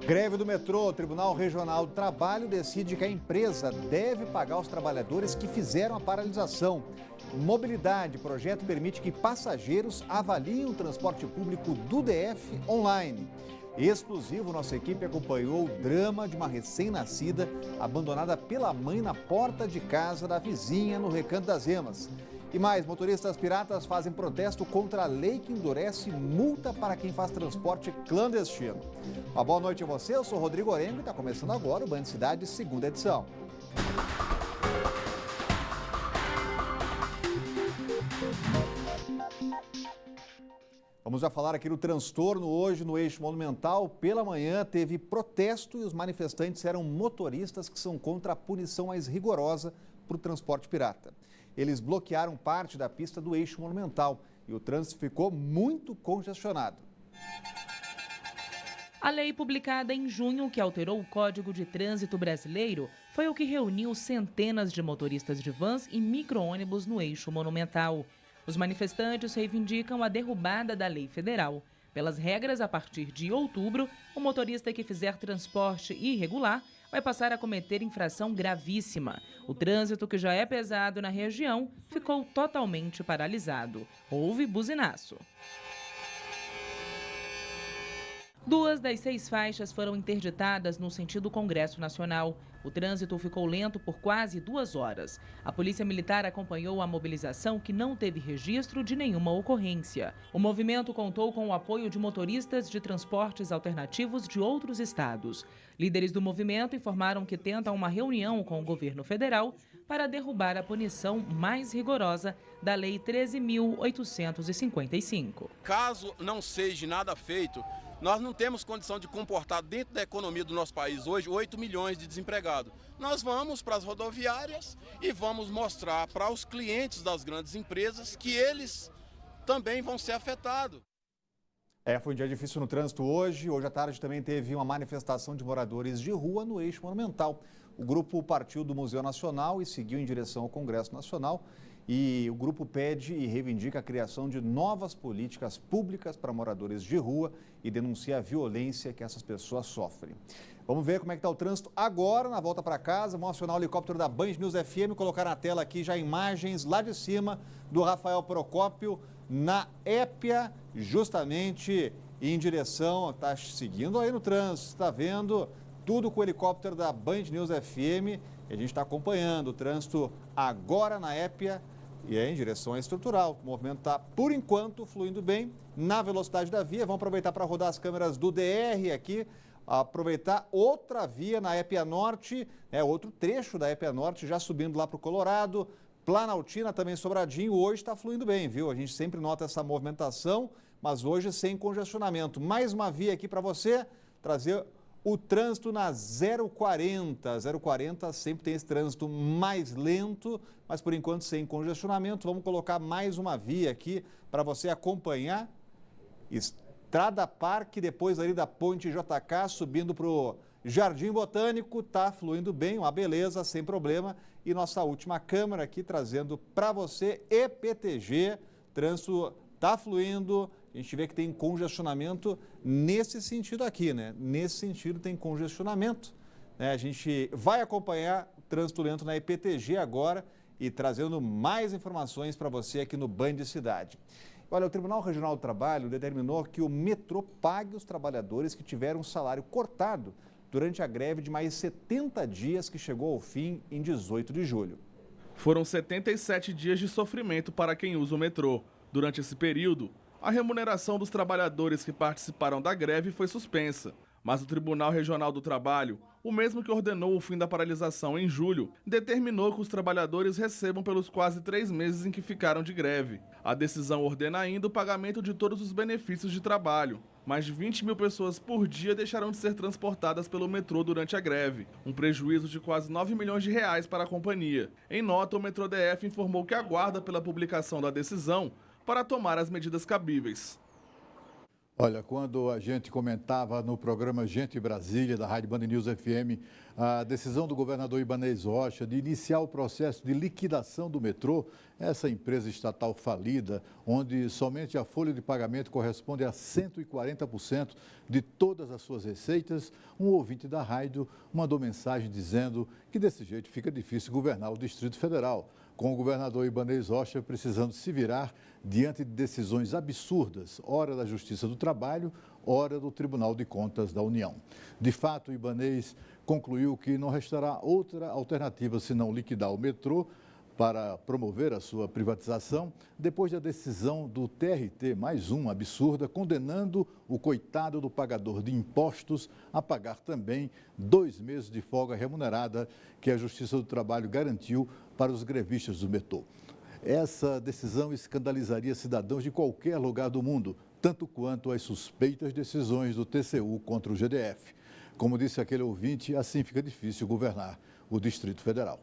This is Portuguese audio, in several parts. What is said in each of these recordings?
Greve do metrô. O Tribunal Regional do Trabalho decide que a empresa deve pagar os trabalhadores que fizeram a paralisação. Mobilidade. Projeto permite que passageiros avaliem o transporte público do DF online. Exclusivo, nossa equipe acompanhou o drama de uma recém-nascida abandonada pela mãe na porta de casa da vizinha no Recanto das Emas. E mais, motoristas piratas fazem protesto contra a lei que endurece multa para quem faz transporte clandestino. Uma boa noite a você, eu sou Rodrigo Orengo e está começando agora o Band Cidade, segunda edição. Vamos já falar aqui do transtorno hoje no Eixo Monumental. Pela manhã teve protesto e os manifestantes eram motoristas que são contra a punição mais rigorosa para o transporte pirata. Eles bloquearam parte da pista do Eixo Monumental e o trânsito ficou muito congestionado. A lei publicada em junho, que alterou o Código de Trânsito Brasileiro, foi o que reuniu centenas de motoristas de vans e micro-ônibus no Eixo Monumental. Os manifestantes reivindicam a derrubada da lei federal. Pelas regras, a partir de outubro, o motorista que fizer transporte irregular vai passar a cometer infração gravíssima. O trânsito, que já é pesado na região, ficou totalmente paralisado. Houve buzinaço. 2 das 6 faixas foram interditadas no sentido Congresso Nacional. O trânsito ficou lento por quase 2 horas. A Polícia Militar acompanhou a mobilização, que não teve registro de nenhuma ocorrência. O movimento contou com o apoio de motoristas de transportes alternativos de outros estados. Líderes do movimento informaram que tentam uma reunião com o governo federal para derrubar a punição mais rigorosa da Lei 13.855. Caso não seja nada feito, nós não temos condição de comportar dentro da economia do nosso país hoje 8 milhões de desempregados. Nós vamos para as rodoviárias e vamos mostrar para os clientes das grandes empresas que eles também vão ser afetados. Foi um dia difícil no trânsito hoje. Hoje à tarde também teve uma manifestação de moradores de rua no Eixo Monumental. O grupo partiu do Museu Nacional e seguiu em direção ao Congresso Nacional. E o grupo pede e reivindica a criação de novas políticas públicas para moradores de rua e denuncia a violência que essas pessoas sofrem. Vamos ver como é que está o trânsito agora, na volta para casa. Vamos acionar o helicóptero da Band News FM, colocar na tela aqui já imagens lá de cima do Rafael Procópio na Épia, justamente em direção, está seguindo aí no trânsito, está vendo tudo com o helicóptero da Band News FM. E a gente está acompanhando o trânsito agora na Épia. E é em direção à estrutural. O movimento está, por enquanto, fluindo bem na velocidade da via. Vamos aproveitar para rodar as câmeras do DR aqui, aproveitar outra via na Épia Norte, outro trecho da Épia Norte, já subindo lá para o Colorado. Planaltina, também Sobradinho, hoje está fluindo bem, viu? A gente sempre nota essa movimentação, mas hoje sem congestionamento. Mais uma via aqui para você trazer o trânsito na 040. 040 sempre tem esse trânsito mais lento, mas por enquanto sem congestionamento. Vamos colocar mais uma via aqui para você acompanhar. Estrada Parque, depois ali da Ponte JK, subindo para o Jardim Botânico, está fluindo bem, uma beleza, sem problema. E nossa última câmera aqui trazendo para você EPTG, trânsito está fluindo. A gente vê que tem congestionamento nesse sentido aqui, né? Nesse sentido tem congestionamento, né? A gente vai acompanhar o trânsito lento na EPTG agora e trazendo mais informações para você aqui no Band Cidade. Olha, o Tribunal Regional do Trabalho determinou que o metrô pague os trabalhadores que tiveram o salário cortado durante a greve de mais 70 dias que chegou ao fim em 18 de julho. Foram 77 dias de sofrimento para quem usa o metrô. Durante esse período, a remuneração dos trabalhadores que participaram da greve foi suspensa, mas o Tribunal Regional do Trabalho, o mesmo que ordenou o fim da paralisação em julho, determinou que os trabalhadores recebam pelos quase 3 meses em que ficaram de greve. A decisão ordena ainda o pagamento de todos os benefícios de trabalho. Mais de 20 mil pessoas por dia deixarão de ser transportadas pelo metrô durante a greve, um prejuízo de quase 9 milhões de reais para a companhia. Em nota, o Metrô DF informou que aguarda pela publicação da decisão para tomar as medidas cabíveis. Olha, quando a gente comentava no programa Gente Brasília, da Rádio Band News FM, a decisão do governador Ibanez Rocha de iniciar o processo de liquidação do metrô, essa empresa estatal falida, onde somente a folha de pagamento corresponde a 140% de todas as suas receitas, um ouvinte da rádio mandou mensagem dizendo que desse jeito fica difícil governar o Distrito Federal, com o governador Ibanez Rocha precisando se virar diante de decisões absurdas, ora da Justiça do Trabalho, ora do Tribunal de Contas da União. De fato, o Ibanez concluiu que não restará outra alternativa senão liquidar o metrô para promover a sua privatização, depois da decisão do TRT, mais uma absurda, condenando o coitado do pagador de impostos a pagar também 2 meses de folga remunerada que a Justiça do Trabalho garantiu para os grevistas do metrô. Essa decisão escandalizaria cidadãos de qualquer lugar do mundo, tanto quanto as suspeitas decisões do TCU contra o GDF. Como disse aquele ouvinte, assim fica difícil governar o Distrito Federal.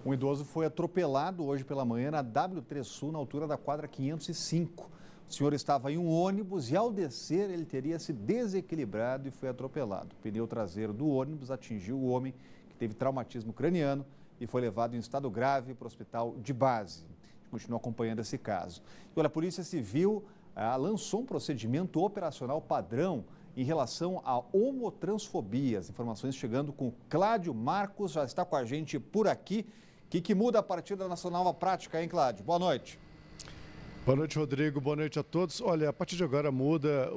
Um idoso foi atropelado hoje pela manhã na W3 Sul, na altura da quadra 505. O senhor estava em um ônibus e, ao descer, ele teria se desequilibrado e foi atropelado. O pneu traseiro do ônibus atingiu o homem, que teve traumatismo craniano e foi levado em estado grave para o hospital de base. A gente continua acompanhando esse caso. E olha, a Polícia Civil lançou um procedimento operacional padrão em relação à homotransfobia. As informações chegando com Cláudio Marcos, já está com a gente por aqui. O que muda a partir da nossa nova prática, hein, Cláudio? Boa noite. Boa noite, Rodrigo. Boa noite a todos. Olha, a partir de agora muda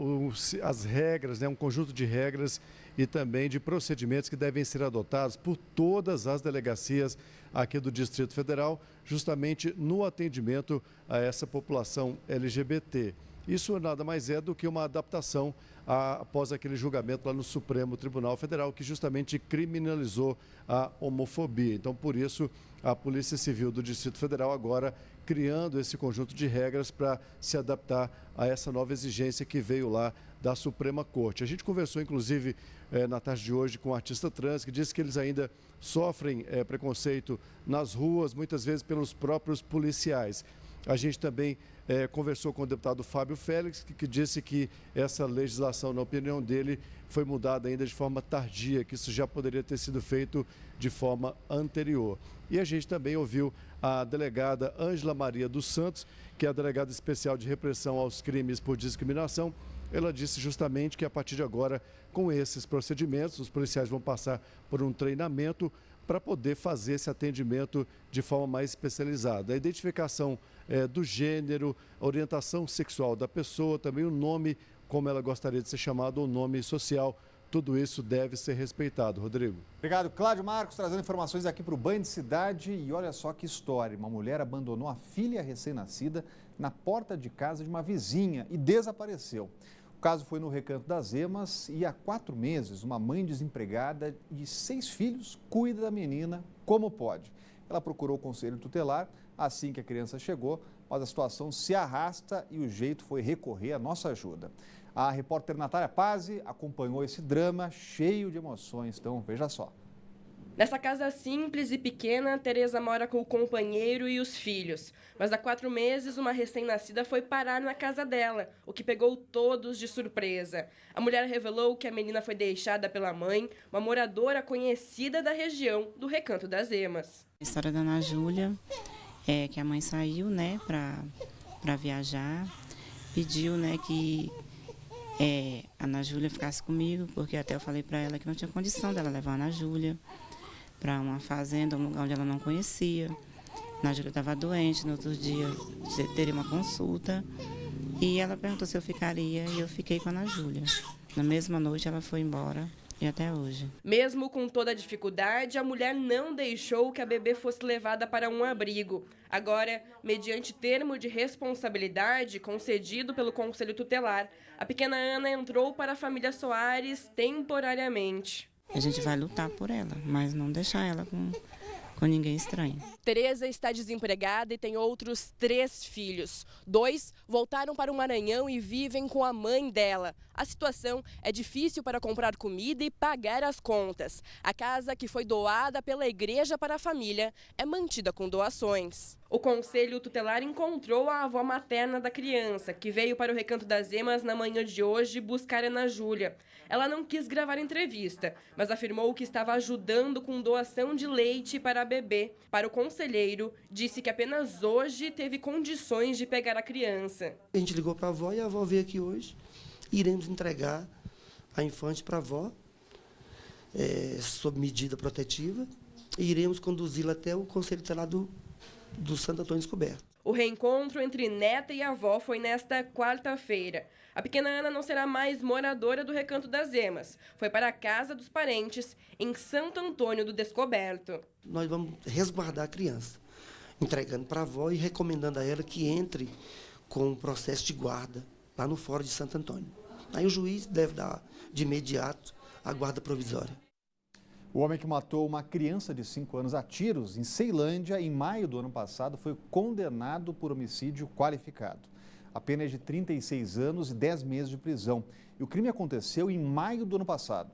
as regras, um conjunto de regras e também de procedimentos que devem ser adotados por todas as delegacias aqui do Distrito Federal, justamente no atendimento a essa população LGBT. Isso nada mais é do que uma adaptação após aquele julgamento lá no Supremo Tribunal Federal, que justamente criminalizou a homofobia. Então, por isso, a Polícia Civil do Distrito Federal agora criando esse conjunto de regras para se adaptar a essa nova exigência que veio lá da Suprema Corte. A gente conversou, inclusive, na tarde de hoje com um artista trans, que disse que eles ainda sofrem preconceito nas ruas, muitas vezes pelos próprios policiais. A gente também conversou com o deputado Fábio Félix, que disse que essa legislação, na opinião dele, foi mudada ainda de forma tardia, que isso já poderia ter sido feito de forma anterior. E a gente também ouviu a delegada Ângela Maria dos Santos, que é a delegada especial de repressão aos crimes por discriminação. Ela disse justamente que a partir de agora, com esses procedimentos, os policiais vão passar por um treinamento para poder fazer esse atendimento de forma mais especializada. A identificação do gênero, a orientação sexual da pessoa, também o nome, como ela gostaria de ser chamada, o nome social, tudo isso deve ser respeitado. Rodrigo. Obrigado, Cláudio Marcos, trazendo informações aqui para o Banho de Cidade. E olha só que história, uma mulher abandonou a filha recém-nascida na porta de casa de uma vizinha e desapareceu. O caso foi no Recanto das Emas e há 4 meses uma mãe desempregada de 6 filhos cuida da menina como pode. Ela procurou o conselho tutelar assim que a criança chegou, mas a situação se arrasta e o jeito foi recorrer à nossa ajuda. A repórter Natália Pazzi acompanhou esse drama cheio de emoções, então veja só. Nessa casa simples e pequena, Tereza mora com o companheiro e os filhos. Mas há 4 meses, uma recém-nascida foi parar na casa dela, o que pegou todos de surpresa. A mulher revelou que a menina foi deixada pela mãe, uma moradora conhecida da região do Recanto das Emas. A história da Ana Júlia é que a mãe saiu, para viajar, pediu, que a Ana Júlia ficasse comigo, porque até eu falei para ela que não tinha condição dela levar a Ana Júlia para uma fazenda, um lugar onde ela não conhecia. A Ana Júlia estava doente, no outro dia teria uma consulta e ela perguntou se eu ficaria e eu fiquei com a Ana Júlia. Na mesma noite ela foi embora e até hoje. Mesmo com toda a dificuldade, a mulher não deixou que a bebê fosse levada para um abrigo. Agora, mediante termo de responsabilidade concedido pelo Conselho Tutelar, a pequena Ana entrou para a família Soares temporariamente. A gente vai lutar por ela, mas não deixar ela com ninguém estranho. Tereza está desempregada e tem outros 3 filhos. 2 voltaram para o Maranhão e vivem com a mãe dela. A situação é difícil para comprar comida e pagar as contas. A casa, que foi doada pela igreja para a família, é mantida com doações. O Conselho Tutelar encontrou a avó materna da criança, que veio para o Recanto das Emas na manhã de hoje buscar Ana Júlia. Ela não quis gravar entrevista, mas afirmou que estava ajudando com doação de leite para a bebê. Para o conselheiro, disse que apenas hoje teve condições de pegar a criança. A gente ligou para a avó e a avó veio aqui hoje. Iremos entregar a infante para a avó, sob medida protetiva, e iremos conduzi-la até o Conselho Tutelar do Santo Antônio Descoberto. O reencontro entre neta e avó foi nesta quarta-feira. A pequena Ana não será mais moradora do Recanto das Emas. Foi para a casa dos parentes, em Santo Antônio do Descoberto. Nós vamos resguardar a criança, entregando para a avó e recomendando a ela que entre com o processo de guarda lá no Fórum de Santo Antônio. Aí o juiz deve dar de imediato a guarda provisória. O homem que matou uma criança de 5 anos a tiros em Ceilândia em maio do ano passado foi condenado por homicídio qualificado. A pena é de 36 anos e 10 meses de prisão. E o crime aconteceu em maio do ano passado.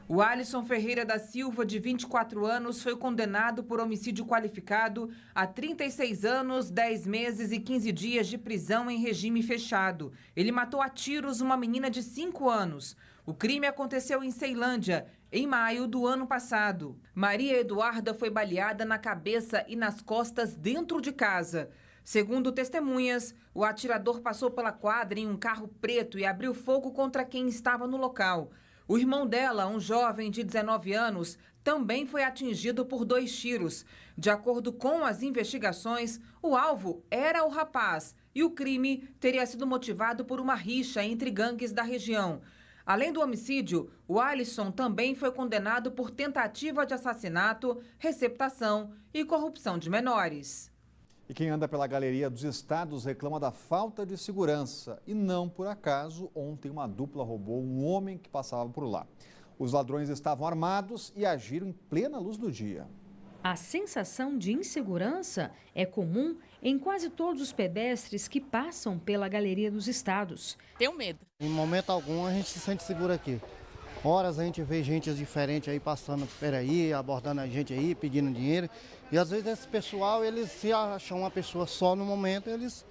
O Alisson Ferreira da Silva, de 24 anos, foi condenado por homicídio qualificado a 36 anos, 10 meses e 15 dias de prisão em regime fechado. Ele matou a tiros uma menina de 5 anos. O crime aconteceu em Ceilândia, em maio do ano passado. Maria Eduarda foi baleada na cabeça e nas costas dentro de casa. Segundo testemunhas, o atirador passou pela quadra em um carro preto e abriu fogo contra quem estava no local. O irmão dela, um jovem de 19 anos, também foi atingido por 2 tiros. De acordo com as investigações, o alvo era o rapaz e o crime teria sido motivado por uma rixa entre gangues da região. Além do homicídio, o Alisson também foi condenado por tentativa de assassinato, receptação e corrupção de menores. E quem anda pela Galeria dos Estados reclama da falta de segurança. E não por acaso, ontem uma dupla roubou um homem que passava por lá. Os ladrões estavam armados e agiram em plena luz do dia. A sensação de insegurança é comum em quase todos os pedestres que passam pela Galeria dos Estados. Tenho medo. Em momento algum a gente se sente seguro aqui. Horas a gente vê gente diferente aí passando por aí, abordando a gente aí, pedindo dinheiro. E às vezes esse pessoal, eles se acham uma pessoa só no momento, eles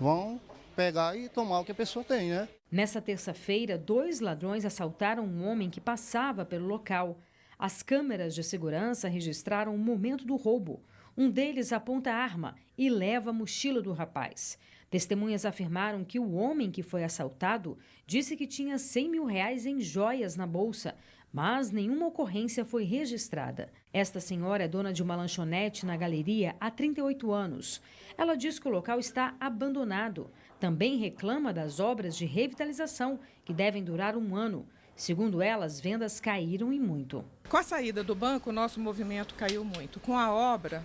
vão pegar e tomar o que a pessoa tem, né? Nessa terça-feira, 2 ladrões assaltaram um homem que passava pelo local. As câmeras de segurança registraram o momento do roubo. Um deles aponta a arma e leva a mochila do rapaz. Testemunhas afirmaram que o homem que foi assaltado disse que tinha R$100 mil em joias na bolsa, mas nenhuma ocorrência foi registrada. Esta senhora é dona de uma lanchonete na galeria há 38 anos. Ela diz que o local está abandonado. Também reclama das obras de revitalização, que devem durar 1 ano. Segundo ela, as vendas caíram e muito. Com a saída do banco, o nosso movimento caiu muito. Com a obra,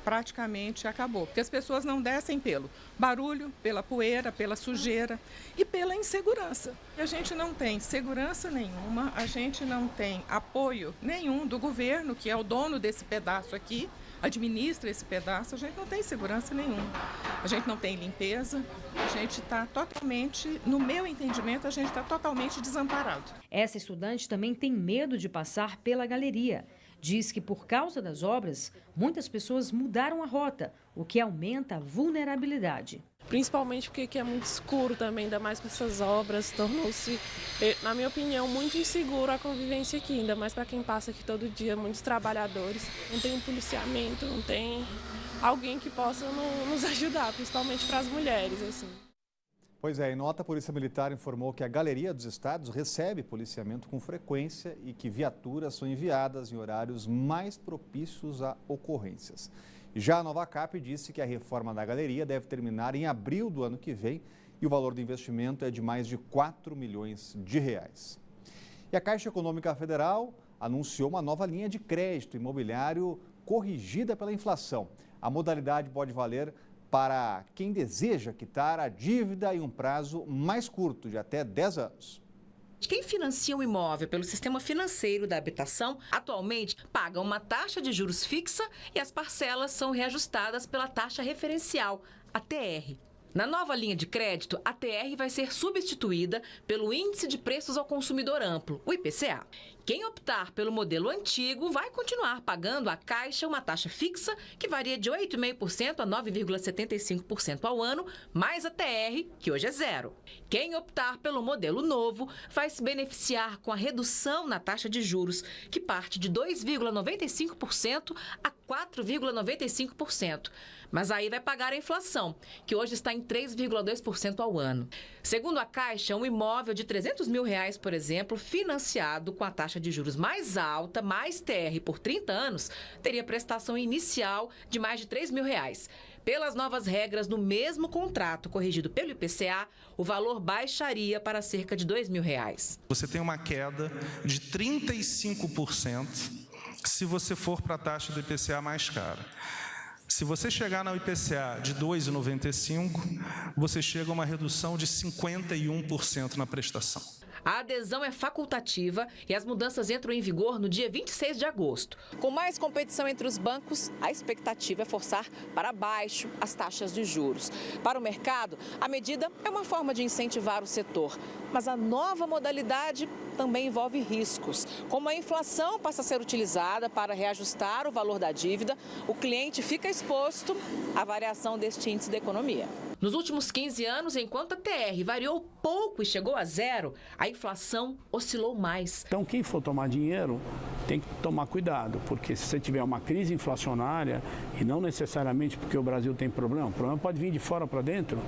praticamente acabou, porque as pessoas não descem pelo barulho, pela poeira, pela sujeira e pela insegurança. A gente não tem segurança nenhuma, a gente não tem apoio nenhum do governo, que é o dono desse pedaço aqui, administra esse pedaço, a gente não tem segurança nenhuma. A gente não tem limpeza, a gente está totalmente, no meu entendimento, a gente está totalmente desamparado. Essa estudante também tem medo de passar pela galeria. Diz que, por causa das obras, muitas pessoas mudaram a rota, o que aumenta a vulnerabilidade. Principalmente porque aqui é muito escuro também, ainda mais com essas obras, tornou-se, na minha opinião, muito inseguro a convivência aqui, ainda mais para quem passa aqui todo dia, muitos trabalhadores. Não tem um policiamento, não tem alguém que possa nos ajudar, principalmente para as mulheres, assim. Pois é, em nota, a Polícia Militar informou que a Galeria dos Estados recebe policiamento com frequência e que viaturas são enviadas em horários mais propícios a ocorrências. Já a Nova Cap disse que a reforma da galeria deve terminar em abril do ano que vem e o valor do investimento é de mais de R$4 milhões. E a Caixa Econômica Federal anunciou uma nova linha de crédito imobiliário corrigida pela inflação. A modalidade pode valer para quem deseja quitar a dívida em um prazo mais curto, de até 10 anos. Quem financia um imóvel pelo sistema financeiro da habitação, atualmente paga uma taxa de juros fixa e as parcelas são reajustadas pela taxa referencial, a TR. Na nova linha de crédito, a TR vai ser substituída pelo Índice de Preços ao Consumidor Amplo, o IPCA. Quem optar pelo modelo antigo vai continuar pagando à Caixa uma taxa fixa que varia de 8,5% a 9,75% ao ano, mais a TR, que hoje é zero. Quem optar pelo modelo novo vai se beneficiar com a redução na taxa de juros, que parte de 2,95% a 4,95%. Mas aí vai pagar a inflação, que hoje está em 3,2% ao ano. Segundo a Caixa, um imóvel de R$300 mil, por exemplo, financiado com a taxa de juros mais alta, mais TR por 30 anos, teria prestação inicial de mais de R$3 mil. Pelas novas regras, no mesmo contrato corrigido pelo IPCA, o valor baixaria para cerca de R$2 mil. Você tem uma queda de 35% se você for para a taxa do IPCA mais cara. Se você chegar no IPCA de 2,95, você chega a uma redução de 51% na prestação. A adesão é facultativa e as mudanças entram em vigor no dia 26 de agosto. Com mais competição entre os bancos, a expectativa é forçar para baixo as taxas de juros. Para o mercado, a medida é uma forma de incentivar o setor. Mas a nova modalidade também envolve riscos. Como a inflação passa a ser utilizada para reajustar o valor da dívida, o cliente fica exposto à variação deste índice da economia. Nos últimos 15 anos, enquanto a TR variou pouco e chegou a zero, a inflação oscilou mais. Então, quem for tomar dinheiro tem que tomar cuidado, porque se você tiver uma crise inflacionária, e não necessariamente porque o Brasil tem problema, o problema pode vir de fora para dentro,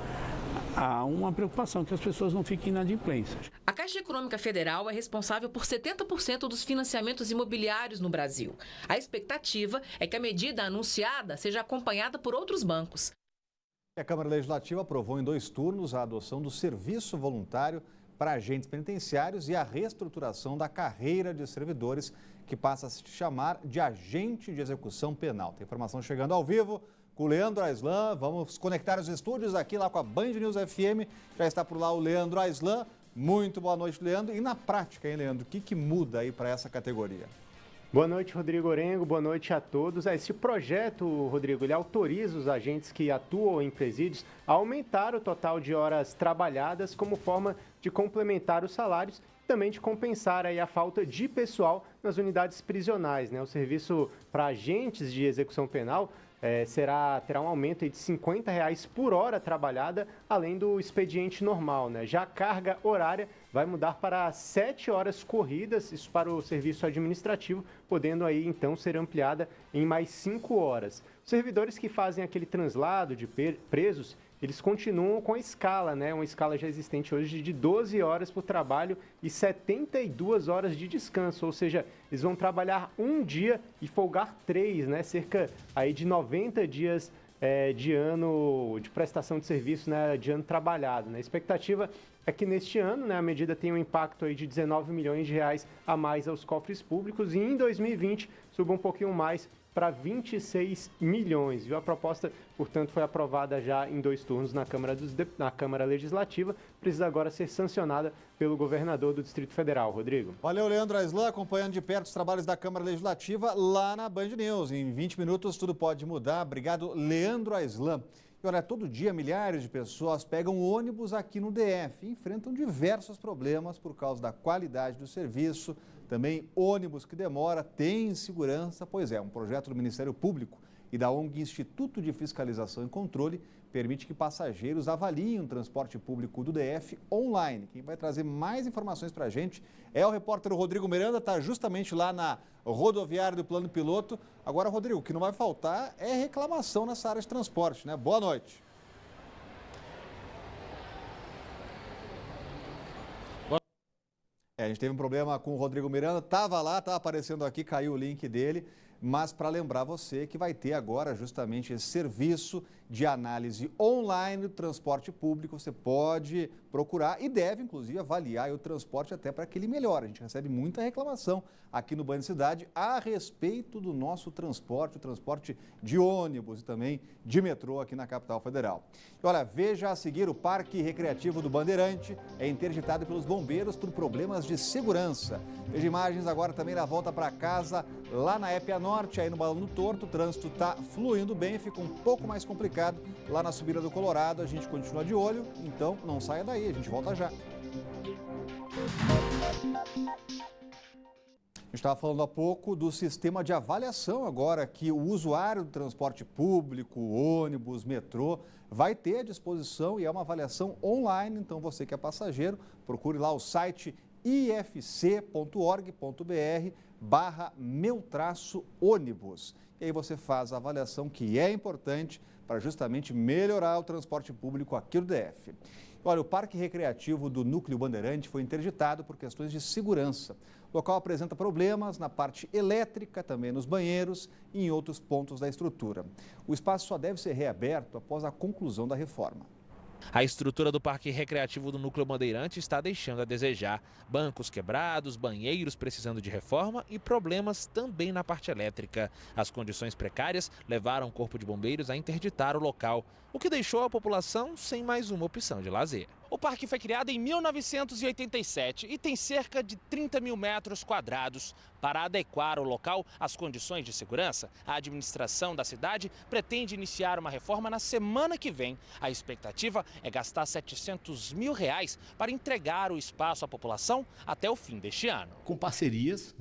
há uma preocupação que as pessoas não fiquem inadimplentes. A Caixa Econômica Federal é responsável por 70% dos financiamentos imobiliários no Brasil. A expectativa é que a medida anunciada seja acompanhada por outros bancos. A Câmara Legislativa aprovou em 2 turnos a adoção do serviço voluntário para agentes penitenciários e a reestruturação da carreira de servidores, que passa a se chamar de agente de execução penal. Tem informação chegando ao vivo com o Leandro Aislan. Vamos conectar os estúdios aqui lá com a Band News FM. Já está por lá o Leandro Aislan. Muito boa noite, Leandro. E na prática, hein, Leandro, o que muda aí para essa categoria? Boa noite, Rodrigo Orengo. Boa noite a todos. Esse projeto, Rodrigo, ele autoriza os agentes que atuam em presídios a aumentar o total de horas trabalhadas como forma de complementar os salários e também de compensar aí a falta de pessoal nas unidades prisionais, né? O serviço para agentes de execução penal terá um aumento aí de R$50 por hora trabalhada, além do expediente normal, né? Já a carga horária vai mudar para 7 horas corridas, isso para o serviço administrativo, podendo aí então ser ampliada em mais 5 horas. Os servidores que fazem aquele translado de presos, eles continuam com a escala, né? Uma escala já existente hoje de 12 horas por trabalho e 72 horas de descanso, ou seja, eles vão trabalhar um dia e folgar 3, né? Cerca aí de 90 dias de ano de prestação de serviço, né? De ano trabalhado, né? A expectativa é que neste ano, né, a medida tenha um impacto aí de R$19 milhões a mais aos cofres públicos e em 2020 suba um pouquinho mais para 26 milhões. Viu? A proposta, portanto, foi aprovada já em 2 turnos na Câmara Legislativa, precisa agora ser sancionada pelo governador do Distrito Federal. Rodrigo. Valeu, Leandro Aislan, acompanhando de perto os trabalhos da Câmara Legislativa lá na Band News. Em 20 minutos tudo pode mudar. Obrigado, Leandro Aislan. E olha, todo dia milhares de pessoas pegam ônibus aqui no DF e enfrentam diversos problemas por causa da qualidade do serviço. Também ônibus que demora, tem insegurança. Pois é, um projeto do Ministério Público e da ONG Instituto de Fiscalização e Controle permite que passageiros avaliem o transporte público do DF online. Quem vai trazer mais informações para a gente é o repórter Rodrigo Miranda, está justamente lá na rodoviária do Plano Piloto. Agora, Rodrigo, o que não vai faltar é reclamação nessa área de transporte, né? Boa noite. A gente teve um problema com o Rodrigo Miranda, estava lá, estava aparecendo aqui, caiu o link dele, mas para lembrar você que vai ter agora justamente esse serviço de análise online do transporte público. Você pode procurar e deve, inclusive, avaliar o transporte até para que ele melhore. A gente recebe muita reclamação aqui no Band Cidade a respeito do nosso transporte, o transporte de ônibus e também de metrô aqui na capital federal. E olha, veja a seguir, o Parque Recreativo do Bandeirante é interditado pelos bombeiros por problemas de segurança. Veja imagens agora também da volta para casa lá na Épia Norte. Norte, aí no Balão do Torto, o trânsito está fluindo bem, fica um pouco mais complicado lá na subida do Colorado. A gente continua de olho, então não saia daí, a gente volta já. A gente estava falando há pouco do sistema de avaliação agora que o usuário do transporte público, ônibus, metrô, vai ter à disposição e é uma avaliação online. Então você que é passageiro, procure lá o site ifc.org.br/meu-ônibus. E aí você faz a avaliação que é importante para justamente melhorar o transporte público aqui no DF. Olha, o Parque Recreativo do Núcleo Bandeirante foi interditado por questões de segurança. O local apresenta problemas na parte elétrica, também nos banheiros e em outros pontos da estrutura. O espaço só deve ser reaberto após a conclusão da reforma. A estrutura do Parque Recreativo do Núcleo Bandeirante está deixando a desejar. Bancos quebrados, banheiros precisando de reforma e problemas também na parte elétrica. As condições precárias levaram o Corpo de Bombeiros a interditar o local, o que deixou a população sem mais uma opção de lazer. O parque foi criado em 1987 e tem cerca de 30 mil metros quadrados. Para adequar o local às condições de segurança, a administração da cidade pretende iniciar uma reforma na semana que vem. A expectativa é gastar R$700 mil para entregar o espaço à população até o fim deste ano. Com parcerias,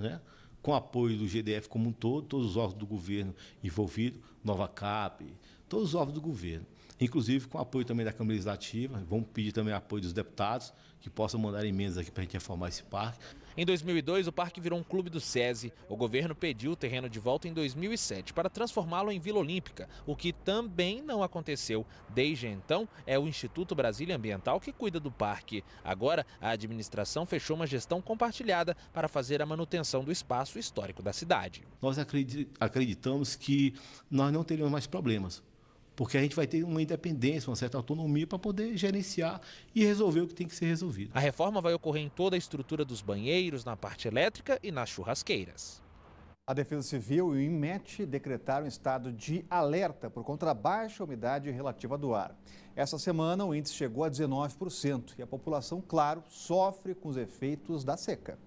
com apoio do GDF como um todo, todos os órgãos do governo envolvidos, Nova Cap, todos os órgãos do governo. Inclusive com apoio também da Câmara Legislativa, vamos pedir também apoio dos deputados que possam mandar emendas aqui para a gente reformar esse parque. Em 2002, o parque virou um clube do SESI. O governo pediu o terreno de volta em 2007 para transformá-lo em Vila Olímpica, o que também não aconteceu. Desde então, é o Instituto Brasília Ambiental que cuida do parque. Agora, a administração fechou uma gestão compartilhada para fazer a manutenção do espaço histórico da cidade. Nós acreditamos que nós não teremos mais problemas, porque a gente vai ter uma independência, uma certa autonomia para poder gerenciar e resolver o que tem que ser resolvido. A reforma vai ocorrer em toda a estrutura dos banheiros, na parte elétrica e nas churrasqueiras. A Defesa Civil e o INMET decretaram estado de alerta por conta da baixa umidade relativa do ar. Essa semana o índice chegou a 19% e a população, claro, sofre com os efeitos da seca.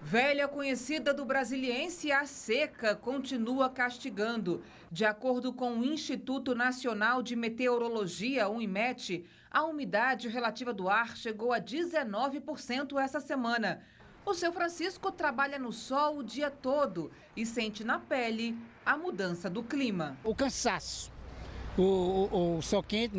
Velha conhecida do brasiliense, a seca continua castigando. De acordo com o Instituto Nacional de Meteorologia, o INMET, a umidade relativa do ar chegou a 19% essa semana. O seu Francisco trabalha no sol o dia todo e sente na pele a mudança do clima. O cansaço, o sol quente,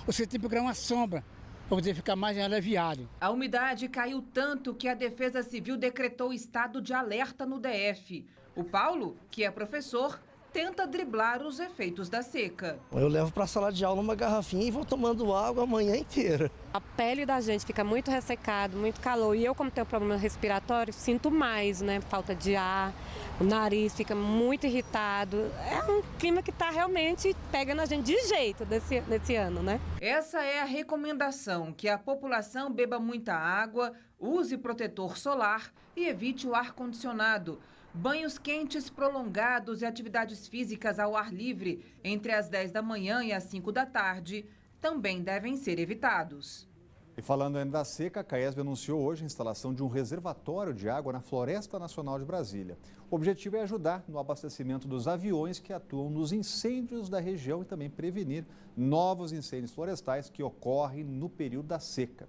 Você tem que procurar uma sombra para poder ficar mais aliviado. A umidade caiu tanto que a Defesa Civil decretou estado de alerta no DF. O Paulo, que é professor, tenta driblar os efeitos da seca. Eu levo para a sala de aula uma garrafinha e vou tomando água a manhã inteira. A pele da gente fica muito ressecada, muito calor. E eu, como tenho problema respiratório, sinto mais, falta de ar, o nariz fica muito irritado. É um clima que está realmente pegando a gente de jeito nesse ano, Essa é a recomendação, que a população beba muita água, use protetor solar e evite o ar-condicionado. Banhos quentes prolongados e atividades físicas ao ar livre entre as 10 da manhã e as 5 da tarde também devem ser evitados. E falando ainda da seca, a CAESB anunciou hoje a instalação de um reservatório de água na Floresta Nacional de Brasília. O objetivo é ajudar no abastecimento dos aviões que atuam nos incêndios da região e também prevenir novos incêndios florestais que ocorrem no período da seca.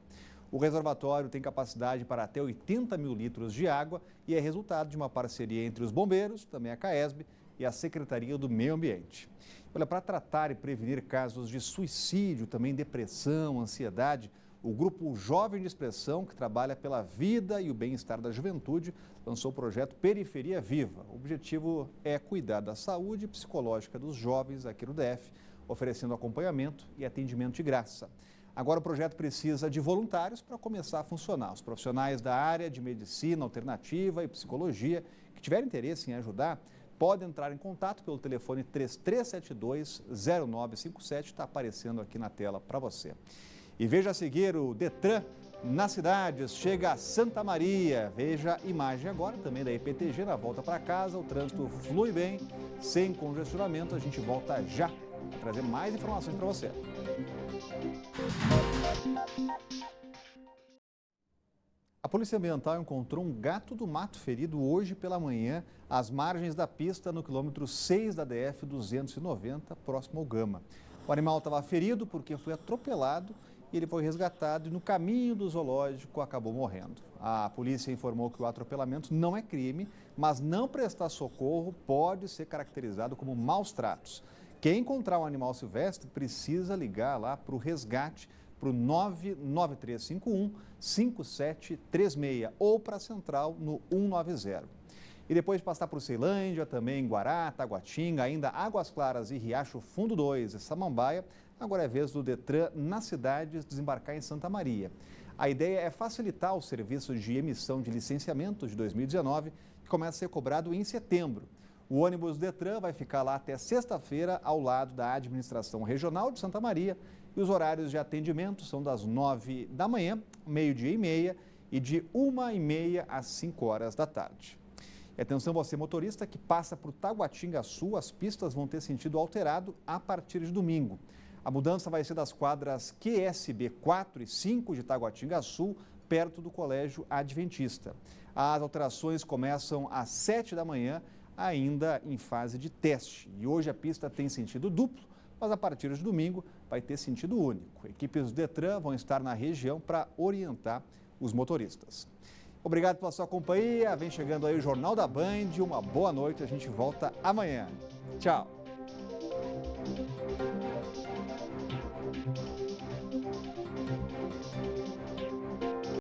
O reservatório tem capacidade para até 80 mil litros de água e é resultado de uma parceria entre os bombeiros, também a CAESB e a Secretaria do Meio Ambiente. Olha, para tratar e prevenir casos de suicídio, também depressão, ansiedade, o grupo Jovem de Expressão, que trabalha pela vida e o bem-estar da juventude, lançou o projeto Periferia Viva. O objetivo é cuidar da saúde psicológica dos jovens aqui no DF, oferecendo acompanhamento e atendimento de graça. Agora o projeto precisa de voluntários para começar a funcionar. Os profissionais da área de medicina alternativa e psicologia que tiverem interesse em ajudar, podem entrar em contato pelo telefone 3372-0957, está aparecendo aqui na tela para você. E veja a seguir o Detran nas cidades, chega a Santa Maria. Veja a imagem agora também da IPTG na volta para casa, o trânsito flui bem, sem congestionamento. A gente volta já a trazer mais informações para você. A Polícia Ambiental encontrou um gato do mato ferido hoje pela manhã às margens da pista no quilômetro 6 da DF 290, próximo ao Gama. O animal estava ferido porque foi atropelado e ele foi resgatado e no caminho do zoológico acabou morrendo. A polícia informou que o atropelamento não é crime, mas não prestar socorro pode ser caracterizado como maus tratos. Quem encontrar um animal silvestre precisa ligar lá para o resgate para o 99351-5736 ou para a central no 190. E depois de passar por Ceilândia, também Guará, Taguatinga, ainda Águas Claras e Riacho Fundo 2 e Samambaia, agora é vez do Detran nas cidades desembarcar em Santa Maria. A ideia é facilitar o serviço de emissão de licenciamentos de 2019, que começa a ser cobrado em setembro. O ônibus Detran vai ficar lá até sexta-feira, ao lado da Administração Regional de Santa Maria, e os horários de atendimento são das 9 da manhã, 12h30 e de 1h30 às 5 horas da tarde. E atenção você motorista que passa por Taguatinga Sul, as pistas vão ter sentido alterado a partir de domingo. A mudança vai ser das quadras QSB 4 e 5 de Taguatinga Sul, perto do Colégio Adventista. As alterações começam às 7 da manhã, ainda em fase de teste. E hoje a pista tem sentido duplo, mas a partir de domingo vai ter sentido único. Equipes do Detran vão estar na região para orientar os motoristas. Obrigado pela sua companhia. Vem chegando aí o Jornal da Band. Uma boa noite. A gente volta amanhã. Tchau.